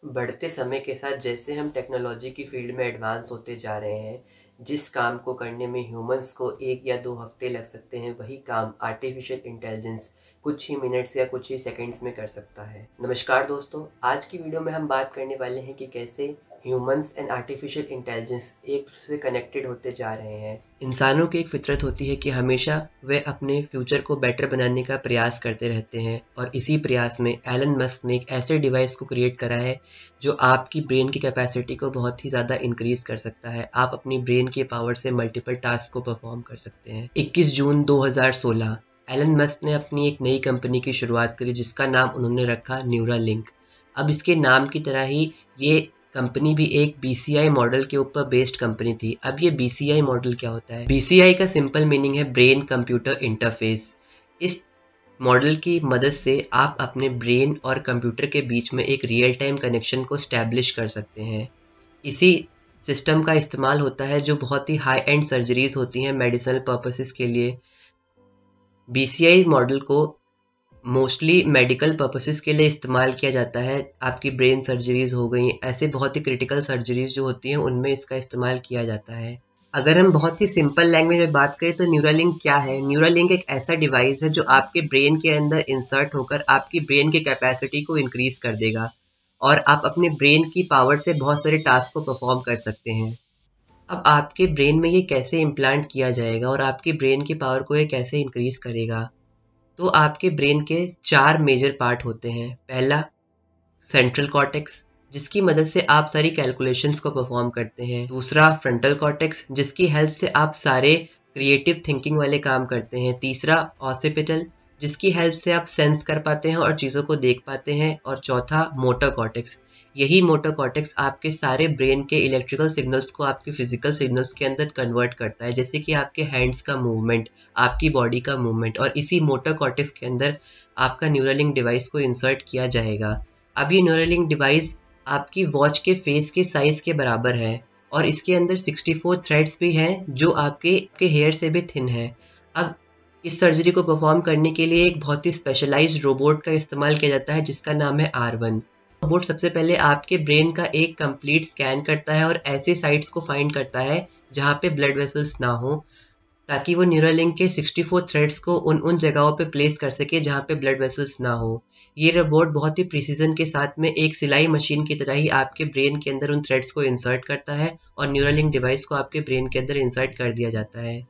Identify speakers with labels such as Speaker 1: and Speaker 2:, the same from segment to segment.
Speaker 1: बढ़ते समय के साथ जैसे हम टेक्नोलॉजी की फील्ड में एडवांस होते जा रहे हैं, जिस काम को करने में ह्यूमंस को 1 या 2 हफ्ते लग सकते हैं, वही काम आर्टिफिशियल इंटेलिजेंस कुछ ही मिनट्स या कुछ ही सेकंड्स में कर सकता है। नमस्कार दोस्तों, आज की वीडियो में हम बात करने वाले हैं कि कैसे ह्यूमंस एंड आर्टिफिशियल इंटेलिजेंस एक दूसरे से कनेक्टेड होते जा रहे हैं। इंसानों की एक फितरत होती है कि हमेशा वे अपने फ्यूचर को बेटर बनाने का प्रयास करते रहते हैं, और इसी प्रयास में एलन मस्क ने एक ऐसे डिवाइस को क्रिएट करा है जो आपकी ब्रेन की कैपेसिटी को बहुत ही ज़्यादा इंक्रीज कर सकता है। आप अपनी ब्रेन की पावर से मल्टीपल टास्क को परफॉर्म कर सकते हैं। 21 जून 2016 एलन मस्क ने अपनी एक नई कंपनी की शुरुआत करी जिसका नाम उन्होंने रखा न्यूरालिंक। अब इसके नाम की तरह ही ये कंपनी भी एक BCI मॉडल के ऊपर बेस्ड कंपनी थी। अब ये BCI मॉडल क्या होता है? BCI का सिंपल मीनिंग है ब्रेन कंप्यूटर इंटरफेस। इस मॉडल की मदद से आप अपने ब्रेन और कंप्यूटर के बीच में एक रियल टाइम कनेक्शन को स्टैब्लिश कर सकते हैं। इसी सिस्टम का इस्तेमाल होता है जो बहुत ही हाई एंड सर्जरीज होती हैं मेडिसिनल पर्पसेस के लिए। BCI मॉडल को मोस्टली मेडिकल पर्पसेस के लिए इस्तेमाल किया जाता है। आपकी ब्रेन सर्जरीज हो गई, ऐसे बहुत ही क्रिटिकल सर्जरीज जो होती हैं उनमें इसका इस्तेमाल किया जाता है। अगर हम बहुत ही सिंपल लैंग्वेज में बात करें तो न्यूरालिंक क्या है? न्यूरालिंक एक ऐसा डिवाइस है जो आपके ब्रेन के अंदर इंसर्ट होकर आपकी ब्रेन की कैपेसिटी को इंक्रीज कर देगा, और आप अपने ब्रेन की पावर से बहुत सारे टास्क को परफॉर्म कर सकते हैं। अब आपके ब्रेन में ये कैसे इम्प्लांट किया जाएगा और आपकी ब्रेन की पावर को ये कैसे इंक्रीज करेगा? तो आपके ब्रेन के 4 मेजर पार्ट होते हैं। पहला सेंट्रल कॉर्टेक्स, जिसकी मदद से आप सारी कैलकुलेशंस को परफॉर्म करते हैं। दूसरा फ्रंटल कॉर्टेक्स, जिसकी हेल्प से आप सारे क्रिएटिव थिंकिंग वाले काम करते हैं। तीसरा ऑसिपिटल, जिसकी हेल्प से आप सेंस कर पाते हैं और चीज़ों को देख पाते हैं। और चौथा मोटर कॉर्टेक्स। यही मोटर कॉर्टेक्स आपके सारे ब्रेन के इलेक्ट्रिकल सिग्नल्स को आपके फिजिकल सिग्नल्स के अंदर कन्वर्ट करता है, जैसे कि आपके हैंड्स का मूवमेंट, आपकी बॉडी का मूवमेंट। और इसी मोटर कॉर्टेक्स के अंदर आपका न्यूरालिंक डिवाइस को इंसर्ट किया जाएगा। अब ये न्यूरालिंक डिवाइस आपकी वॉच के फेस के साइज के बराबर है, और इसके अंदर 64 थ्रेड्स भी हैं जो आपके हेयर से भी थिन है। अब इस सर्जरी को परफॉर्म करने के लिए एक बहुत ही स्पेशलाइज्ड रोबोट का इस्तेमाल किया जाता है जिसका नाम है R1। रोबोट सबसे पहले आपके ब्रेन का एक कंप्लीट स्कैन करता है और ऐसे साइट्स को फाइंड करता है जहाँ पे ब्लड वेसल्स ना हो, ताकि वो न्यूरालिंक के 64 थ्रेड्स को उन जगहों पे प्लेस कर सके जहाँ पे ब्लड वेसल्स ना हो। ये रोबोट बहुत ही प्रिसीजन के साथ में एक सिलाई मशीन की तरह ही आपके ब्रेन के अंदर उन थ्रेड्स को इंसर्ट करता है, और न्यूरालिंक डिवाइस को आपके ब्रेन के अंदर इंसर्ट कर दिया जाता है।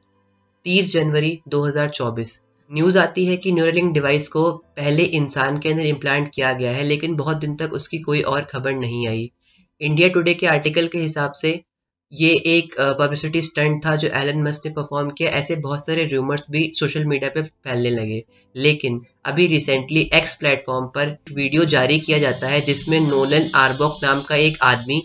Speaker 1: 30 जनवरी 2024 न्यूज़ आती है कि न्यूरालिंक डिवाइस को पहले इंसान के अंदर इम्प्लांट किया गया है, लेकिन बहुत दिन तक उसकी कोई और खबर नहीं आई। इंडिया टुडे के आर्टिकल के हिसाब से ये एक पब्लिसिटी स्टंट था जो एलन मस्क ने परफॉर्म किया। ऐसे बहुत सारे रूमर्स भी सोशल मीडिया पे फैलने लगे, लेकिन अभी रिसेंटली एक्स प्लेटफॉर्म पर वीडियो जारी किया जाता है जिसमें नोलन आर्बॉक नाम का एक आदमी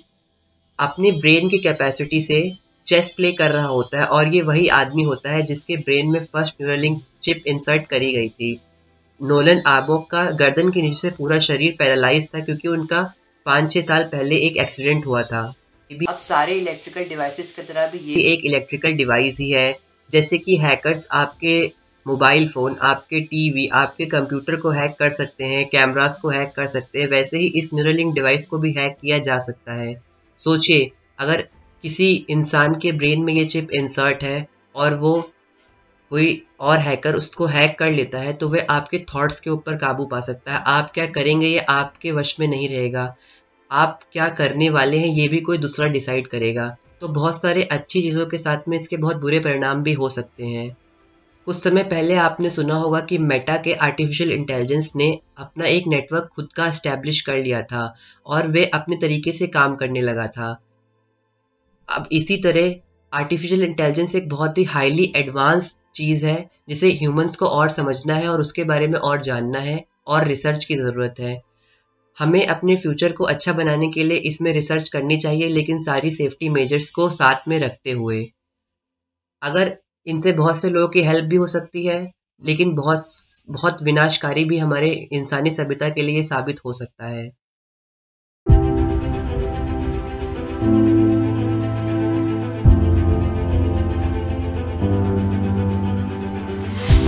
Speaker 1: अपने ब्रेन की कैपेसिटी से चेस प्ले कर रहा होता है, और ये वही आदमी होता है जिसके ब्रेन में फर्स्ट न्यूरालिंक चिप इंसर्ट करी गई थी। नोलन आर्बॉक का गर्दन के नीचे से पूरा शरीर पैरालाइज था क्योंकि उनका 5-6 साल पहले एक एक्सीडेंट हुआ था। अब सारे इलेक्ट्रिकल डिवाइसेस की तरह भी ये एक इलेक्ट्रिकल डिवाइस ही है। जैसे कि हैकर्स आपके मोबाइल फ़ोन, आपके टीवी, आपके कंप्यूटर को हैक कर सकते हैं, कैमरास को हैक कर सकते हैं, वैसे ही इस न्यूरालिंक डिवाइस को भी हैक किया जा सकता है। सोचिए, अगर किसी इंसान के ब्रेन में ये चिप इंसर्ट है और वो कोई और हैकर उसको हैक कर लेता है, तो वह आपके थॉट्स के ऊपर काबू पा सकता है। आप क्या करेंगे ये आपके वश में नहीं रहेगा। आप क्या करने वाले हैं ये भी कोई दूसरा डिसाइड करेगा। तो बहुत सारे अच्छी चीज़ों के साथ में इसके बहुत बुरे परिणाम भी हो सकते हैं। कुछ समय पहले आपने सुना होगा कि मेटा के आर्टिफिशियल इंटेलिजेंस ने अपना एक नेटवर्क खुद का एस्टैब्लिश कर लिया था, और वे अपने तरीके से काम करने लगा था। अब इसी तरह आर्टिफिशियल इंटेलिजेंस एक बहुत ही हाईली एडवांस चीज़ है जिसे ह्यूमंस को और समझना है और उसके बारे में और जानना है, और रिसर्च की ज़रूरत है। हमें अपने फ्यूचर को अच्छा बनाने के लिए इसमें रिसर्च करनी चाहिए, लेकिन सारी सेफ्टी मेजर्स को साथ में रखते हुए। अगर इनसे बहुत से लोगों की हेल्प भी हो सकती है, लेकिन बहुत बहुत विनाशकारी भी हमारे इंसानी सभ्यता के लिए साबित हो सकता है।